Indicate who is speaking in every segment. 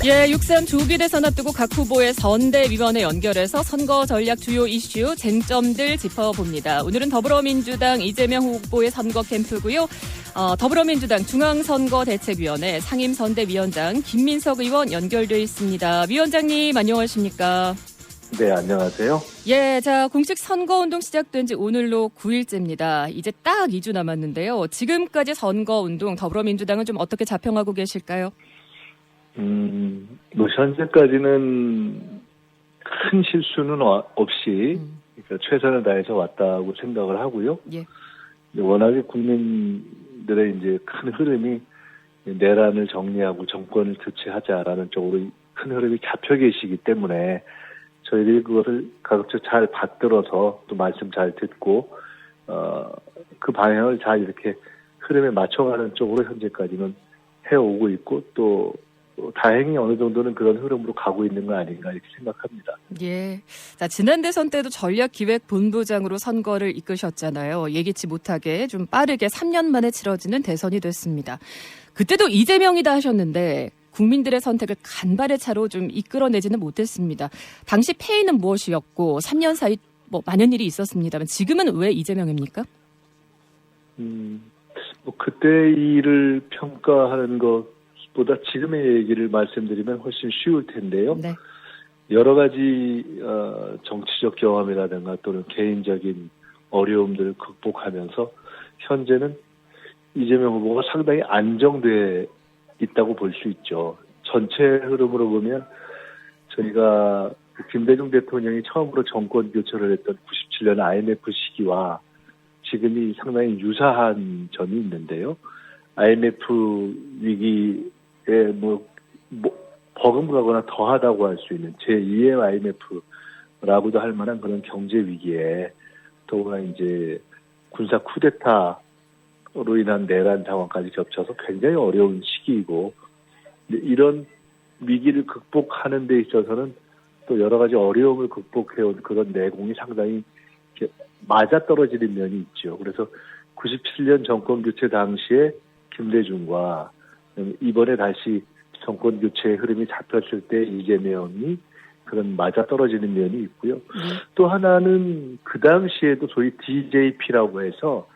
Speaker 1: 예, 6.3 조비례선 앞두고 각 후보의 선대위원회 연결해서 선거 전략 주요 이슈, 쟁점들 짚어봅니다. 오늘은 더불어민주당 이재명 후보의 선거 캠프고요. 더불어민주당 중앙선거대책위원회 상임선대위원장 김민석 의원 연결돼 있습니다. 위원장님 안녕하십니까?
Speaker 2: 네, 안녕하세요.
Speaker 1: 예, 자, 공식 선거운동 시작된 지 오늘로 9일째입니다. 이제 딱 2주 남았는데요. 지금까지 선거운동 더불어민주당은 좀 어떻게 자평하고 계실까요?
Speaker 2: 현재까지는 큰 실수는 없이 그러니까 최선을 다해서 왔다고 생각을 하고요.
Speaker 1: 예.
Speaker 2: 워낙에 국민들의 이제 큰 흐름이 내란을 정리하고 정권을 교체하자라는 쪽으로 큰 흐름이 잡혀 계시기 때문에 저희들이 그거를 가급적 잘 받들어서 또 말씀 잘 듣고 그 방향을 잘 이렇게 흐름에 맞춰가는 쪽으로 현재까지는 해오고 있고 또 다행히 어느 정도는 그런 흐름으로 가고 있는 거 아닌가 이렇게 생각합니다.
Speaker 1: 예. 자, 지난 대선 때도 전략기획본부장으로 선거를 이끄셨잖아요. 예기치 못하게 좀 빠르게 3년 만에 치러지는 대선이 됐습니다. 그때도 이재명이다 하셨는데 국민들의 선택을 간발의 차로 좀 이끌어내지는 못했습니다. 당시 패인은 무엇이었고 3년 사이 많은 일이 있었습니다만 지금은 왜 이재명입니까?
Speaker 2: 그때 일을 평가하는 것보다 지금의 얘기를 말씀드리면 훨씬 쉬울 텐데요.
Speaker 1: 네.
Speaker 2: 여러 가지 정치적 경험이라든가 또는 개인적인 어려움들을 극복하면서 현재는 이재명 후보가 상당히 안정돼 있다고 볼 수 있죠. 전체 흐름으로 보면 저희가 김대중 대통령이 처음으로 정권 교체를 했던 97년 IMF 시기와 지금이 상당히 유사한 점이 있는데요. IMF 위기에 버금가거나 더하다고 할 수 있는 제2의 IMF라고도 할 만한 그런 경제 위기에 더구나 이제 군사 쿠데타로 인한 내란 상황까지 겹쳐서 굉장히 어려운 시기이고 이런 위기를 극복하는 데 있어서는 또 여러 가지 어려움을 극복해온 그런 내공이 상당히 맞아떨어지는 면이 있죠. 그래서 97년 정권 교체 당시에 김대중과 이번에 다시 정권 교체의 흐름이 잡혔을 때 이재명이 그런 맞아떨어지는 면이 있고요. 또 하나는 그 당시에도 소위 DJP라고 해서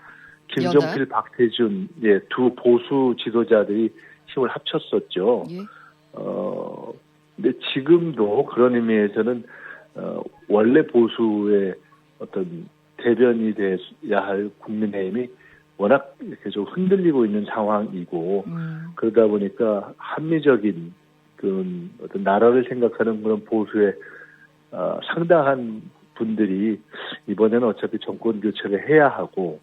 Speaker 2: 김정필, 박태준 두 보수 지도자들이 힘을 합쳤었죠.
Speaker 1: 예.
Speaker 2: 근데 지금도 그런 의미에서는 원래 보수의 어떤 대변이 돼야 할 국민의힘이 워낙 이렇게 좀 흔들리고 있는 상황이고 그러다 보니까 합리적인 그런 어떤 나라를 생각하는 그런 보수의 상당한 분들이 이번에는 어차피 정권 교체를 해야 하고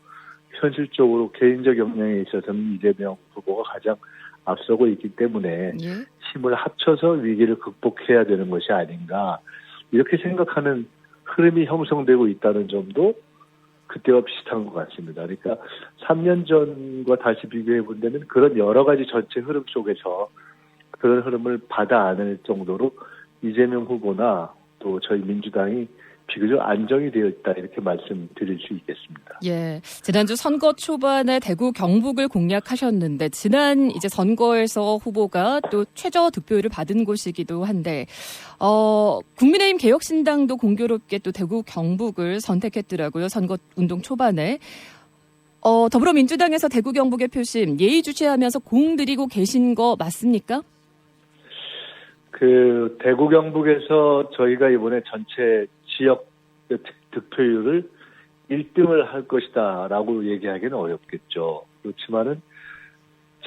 Speaker 2: 현실적으로 개인적 역량에 있어서는 이재명 후보가 가장 앞서고 있기 때문에 힘을 합쳐서 위기를 극복해야 되는 것이 아닌가 이렇게 생각하는 흐름이 형성되고 있다는 점도 그때와 비슷한 것 같습니다. 그러니까 3년 전과 다시 비교해 본다면 그런 여러 가지 전체 흐름 속에서 그런 흐름을 받아 안을 정도로 이재명 후보나 또 저희 민주당이 비교적 안정이 되어 있다 이렇게 말씀드릴 수 있겠습니다.
Speaker 1: 예, 지난주 선거 초반에 대구 경북을 공략하셨는데 지난 이제 선거에서 후보가 또 최저 득표율을 받은 곳이기도 한데 국민의힘 개혁신당도 공교롭게 또 대구 경북을 선택했더라고요. 선거 운동 초반에. 더불어민주당에서 대구 경북의 표심 예의주시하면서 공들이고 계신 거 맞습니까?
Speaker 2: 대구 경북에서 저희가 이번에 전체 지역 득표율을 1등을 할 것이다라고 얘기하기는 어렵겠죠. 그렇지만은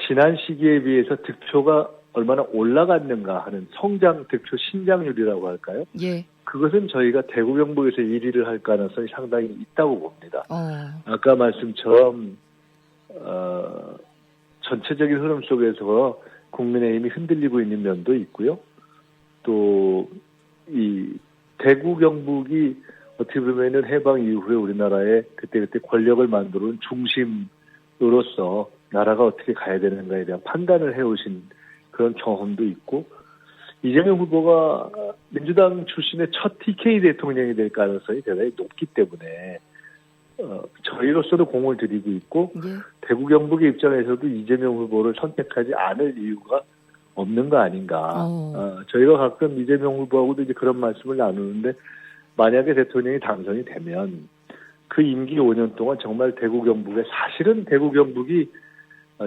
Speaker 2: 지난 시기에 비해서 득표가 얼마나 올라갔는가 하는 성장 득표 신장률이라고 할까요?
Speaker 1: 예.
Speaker 2: 그것은 저희가 대구 경북에서 1위를 할 가능성이 상당히 있다고 봅니다. 아까 말씀처럼 전체적인 흐름 속에서 국민의힘이 흔들리고 있는 면도 있고요. 또 이 대구 경북이 어떻게 보면은 해방 이후에 우리나라의 그때그때 권력을 만들어온 중심으로서 나라가 어떻게 가야 되는가에 대한 판단을 해오신 그런 경험도 있고 이재명 후보가 민주당 출신의 첫 TK 대통령이 될 가능성이 대단히 높기 때문에 저희로서도 공을 들이고 있고 대구 경북의 입장에서도 이재명 후보를 선택하지 않을 이유가 없는 거 아닌가. 저희가 가끔 이재명 후보하고도 이제 그런 말씀을 나누는데 만약에 대통령이 당선이 되면 그 임기 5년 동안 정말 대구 경북에 사실은 대구 경북이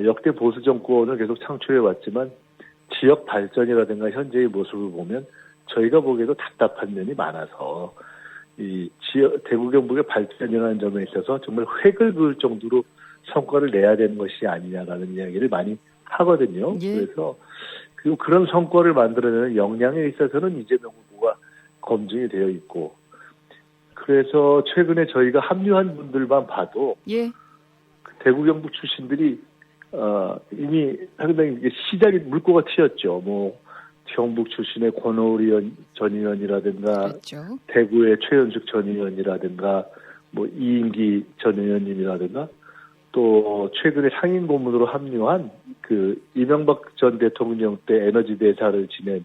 Speaker 2: 역대 보수 정권을 계속 창출해 왔지만 지역 발전이라든가 현재의 모습을 보면 저희가 보기에도 답답한 면이 많아서 이 지역 대구 경북의 발전이라는 점에 있어서 정말 획을 그을 정도로 성과를 내야 되는 것이 아니냐라는 이야기를 많이 하거든요.
Speaker 1: 예.
Speaker 2: 그래서 그리고 그런 성과를 만들어내는 역량에 있어서는 이재명 후보가 검증이 되어 있고 그래서 최근에 저희가 합류한 분들만 봐도
Speaker 1: 예.
Speaker 2: 대구 경북 출신들이 이미 상당히 시작이 물꼬가 튀었죠. 뭐 경북 출신의 권오리 전 의원이라든가
Speaker 1: 그렇죠.
Speaker 2: 대구의 최현숙 전 의원이라든가 뭐 이인기 전 의원님이라든가 또 최근에 상임 고문으로 합류한 그 이명박 전 대통령 때 에너지 대사를 지낸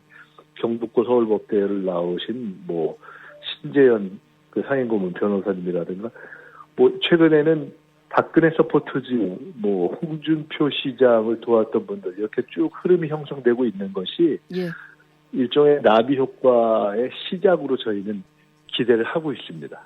Speaker 2: 경북고 서울법대를 나오신 뭐 신재현 그 상임 고문 변호사님이라든가 뭐 최근에는 박근혜 서포터즈 뭐 홍준표 시장을 도왔던 분들 이렇게 쭉 흐름이 형성되고 있는 것이
Speaker 1: 예.
Speaker 2: 일종의 나비 효과의 시작으로 저희는 기대를 하고 있습니다.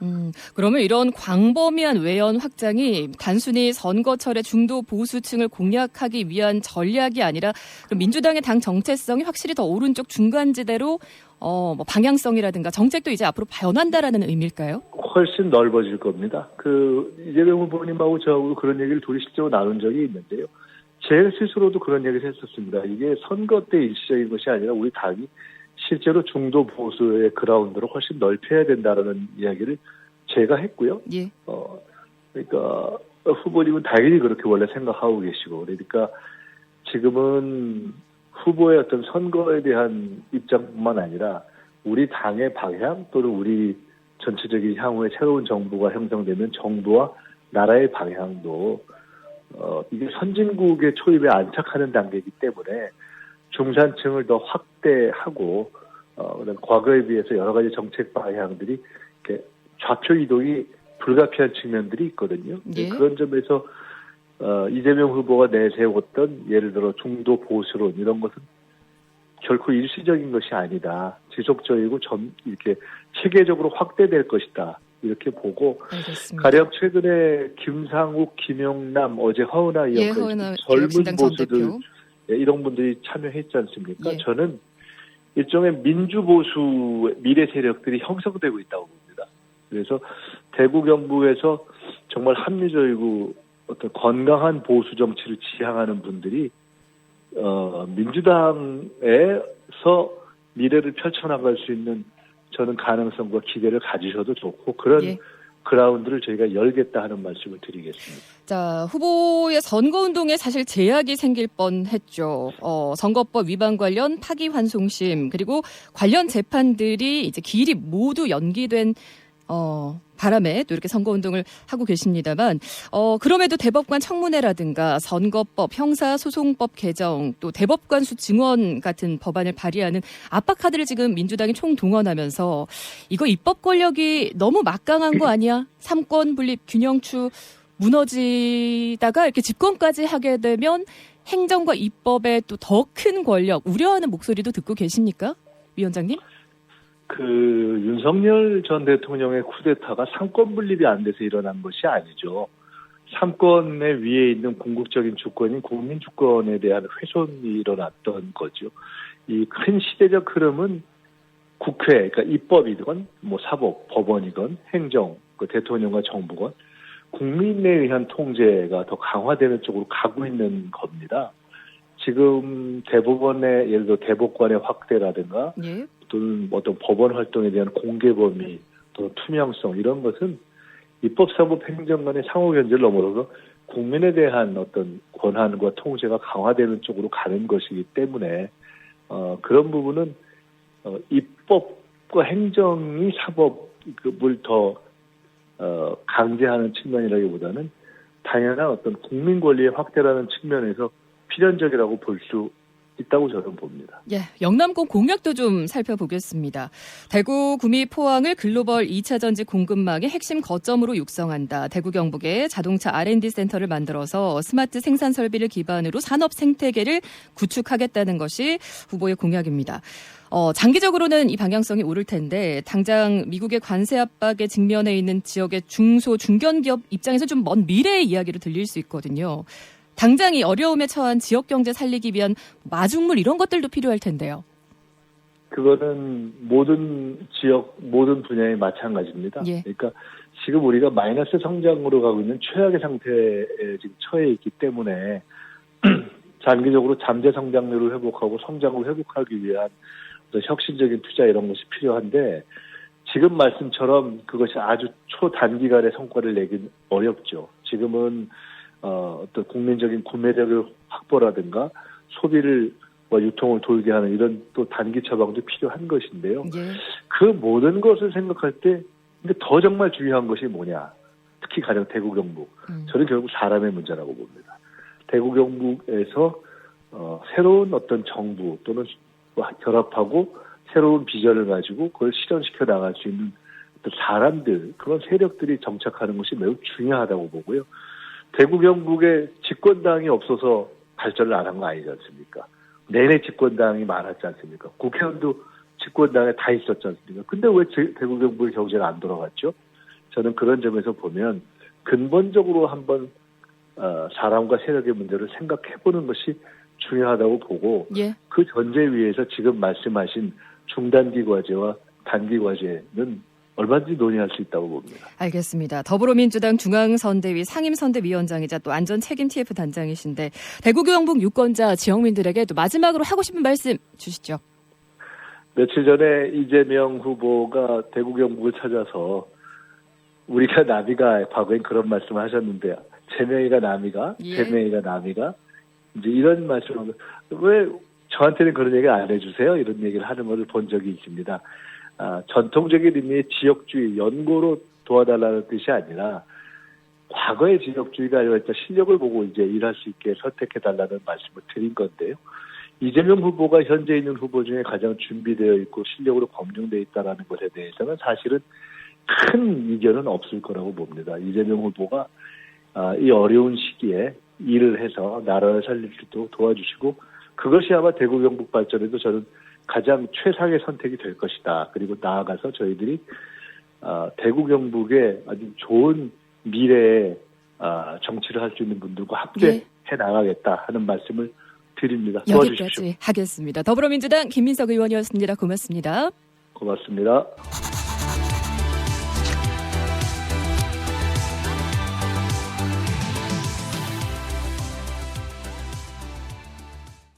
Speaker 1: 그러면 이런 광범위한 외연 확장이 단순히 선거철에 중도 보수층을 공략하기 위한 전략이 아니라 민주당의 당 정체성이 확실히 더 오른쪽 중간지대로 뭐 방향성이라든가 정책도 이제 앞으로 변한다라는 의미일까요?
Speaker 2: 훨씬 넓어질 겁니다. 그 이재명 후보님하고 저하고 그런 얘기를 둘이 실제로 나눈 적이 있는데요. 제 스스로도 그런 얘기를 했었습니다. 이게 선거 때 일시적인 것이 아니라 우리 당이 실제로 중도 보수의 그라운드를 훨씬 넓혀야 된다라는 이야기를 제가 했고요.
Speaker 1: 예.
Speaker 2: 그러니까 후보님은 당연히 그렇게 원래 생각하고 계시고 그러니까 지금은 후보의 어떤 선거에 대한 입장뿐만 아니라 우리 당의 방향 또는 우리 전체적인 향후에 새로운 정부가 형성되면 정부와 나라의 방향도 이게 선진국의 초입에 안착하는 단계이기 때문에 중산층을 더 확대하고 과거에 비해서 여러 가지 정책 방향들이 이렇게 좌표 이동이 불가피한 측면들이 있거든요.
Speaker 1: 예.
Speaker 2: 그런 점에서 이재명 후보가 내세웠던 예를 들어 중도 보수론 이런 것은 결코 일시적인 것이 아니다. 지속적이고 이렇게 체계적으로 확대될 것이다. 이렇게 보고
Speaker 1: 알겠습니다.
Speaker 2: 가령 최근에 김상욱, 김용남, 어제 허은하 의원 젊은 보수들 이런 분들이 참여했지 않습니까?
Speaker 1: 예.
Speaker 2: 저는 일종의 민주보수 미래 세력들이 형성되고 있다고 봅니다. 그래서 대구 경북에서 정말 합리적이고 어떤 건강한 보수 정치를 지향하는 분들이 민주당에서 미래를 펼쳐나갈 수 있는 저는 가능성과 기대를 가지셔도 좋고 그런
Speaker 1: 예.
Speaker 2: 그라운드를 저희가 열겠다 하는 말씀을 드리겠습니다.
Speaker 1: 자, 후보의 선거운동에 사실 제약이 생길 뻔했죠. 선거법 위반 관련 파기환송심 그리고 관련 재판들이 이제 기일이 모두 연기된 바람에 또 이렇게 선거운동을 하고 계십니다만 그럼에도 대법관 청문회라든가 선거법, 형사소송법 개정 또 대법관 수 증원 같은 법안을 발의하는 압박카드를 지금 민주당이 총동원하면서 이거 입법 권력이 너무 막강한 거 아니야? 삼권 분립 균형추 무너지다가 이렇게 집권까지 하게 되면 행정과 입법에 또 더 큰 권력 우려하는 목소리도 듣고 계십니까? 위원장님?
Speaker 2: 윤석열 전 대통령의 쿠데타가 삼권 분립이 안 돼서 일어난 것이 아니죠. 삼권의 위에 있는 궁극적인 주권인 국민 주권에 대한 훼손이 일어났던 거죠. 이 큰 시대적 흐름은 국회, 그러니까 입법이건 뭐 사법, 법원이건 행정, 대통령과 정부건 국민에 의한 통제가 더 강화되는 쪽으로 가고 있는 겁니다. 지금 대법원의 예를 들어 대법관의 확대라든가
Speaker 1: 예.
Speaker 2: 또는 어떤 법원 활동에 대한 공개 범위 또 투명성 이런 것은 입법, 사법, 행정 간의 상호 견제를 넘어서서 국민에 대한 어떤 권한과 통제가 강화되는 쪽으로 가는 것이기 때문에 그런 부분은 입법과 행정이 사법을 더 강제하는 측면이라기보다는 당연한 어떤 국민 권리의 확대라는 측면에서 필연적이라고 볼 수 있다고 저는 봅니다.
Speaker 1: 예, 영남권 공약도 좀 살펴보겠습니다. 대구, 구미, 포항을 글로벌 2차 전지 공급망의 핵심 거점으로 육성한다. 대구 경북에 자동차 R&D 센터를 만들어서 스마트 생산 설비를 기반으로 산업 생태계를 구축하겠다는 것이 후보의 공약입니다. 장기적으로는 이 방향성이 오를 텐데 당장 미국의 관세 압박에 직면해 있는 지역의 중소, 중견기업 입장에서 좀 먼 미래의 이야기로 들릴 수 있거든요. 당장 이 어려움에 처한 지역 경제 살리기 위한 마중물 이런 것들도 필요할 텐데요.
Speaker 2: 그거는 모든 지역, 모든 분야에 마찬가지입니다.
Speaker 1: 예.
Speaker 2: 그러니까 지금 우리가 마이너스 성장으로 가고 있는 최악의 상태에 지금 처해 있기 때문에 장기적으로 잠재 성장률을 회복하고 성장을 회복하기 위한 어떤 혁신적인 투자 이런 것이 필요한데 지금 말씀처럼 그것이 아주 초단기간에 성과를 내긴 어렵죠. 지금은 어떤 국민적인 구매력을 확보라든가 소비를 유통을 돌게 하는 이런 또 단기 처방도 필요한 것인데요.
Speaker 1: 예.
Speaker 2: 그 모든 것을 생각할 때 근데 더 정말 중요한 것이 뭐냐? 특히 가령 대구 경북. 저는 결국 사람의 문제라고 봅니다. 대구 경북에서 새로운 어떤 정부 또는 결합하고 새로운 비전을 가지고 그걸 실현시켜 나갈 수 있는 어떤 사람들, 그런 세력들이 정착하는 것이 매우 중요하다고 보고요. 대구 경북에 집권당이 없어서 발전을 안 한 거 아니지 않습니까? 내내 집권당이 많았지 않습니까? 국회의원도 집권당에 다 있었지 않습니까? 근데 왜 대구 경북의 경제가 안 돌아갔죠? 저는 그런 점에서 보면 근본적으로 한번 사람과 세력의 문제를 생각해보는 것이 중요하다고 보고
Speaker 1: 예.
Speaker 2: 그 전제 위에서 지금 말씀하신 중단기 과제와 단기 과제는 얼마든지 논의할 수 있다고 봅니다.
Speaker 1: 알겠습니다. 더불어민주당 중앙선대위 상임선대위원장이자 또 안전책임 TF 단장이신데 대구 경북 유권자 지역민들에게 또 마지막으로 하고 싶은 말씀 주시죠.
Speaker 2: 며칠 전에 이재명 후보가 대구 경북을 찾아서 우리가 남이가 과거엔 그런 말씀을 하셨는데 제명이가 남이가
Speaker 1: 예.
Speaker 2: 제명이가 남이가 이제 이런 말씀을 왜 저한테는 그런 얘기 안 해주세요? 이런 얘기를 하는 것을 본 적이 있습니다. 전통적인 의미의 지역주의, 연고로 도와달라는 뜻이 아니라 과거의 지역주의가 아니라 실력을 보고 이제 일할 수 있게 선택해달라는 말씀을 드린 건데요. 이재명 후보가 현재 있는 후보 중에 가장 준비되어 있고 실력으로 검증되어 있다는 것에 대해서는 사실은 큰 이견은 없을 거라고 봅니다. 이재명 후보가 이 어려운 시기에 일을 해서 나라를 살릴 수 있도록 도와주시고 그것이 아마 대구 경북 발전에도 저는 가장 최상의 선택이 될 것이다. 그리고 나아가서 저희들이 대구 경북의 아주 좋은 미래에 정치를 할 수 있는 분들과 함께 해 나가겠다 하는 말씀을 드립니다. 도와주십시오.
Speaker 1: 여기까지 하겠습니다. 더불어민주당 김민석 의원이었습니다. 고맙습니다.
Speaker 2: 고맙습니다.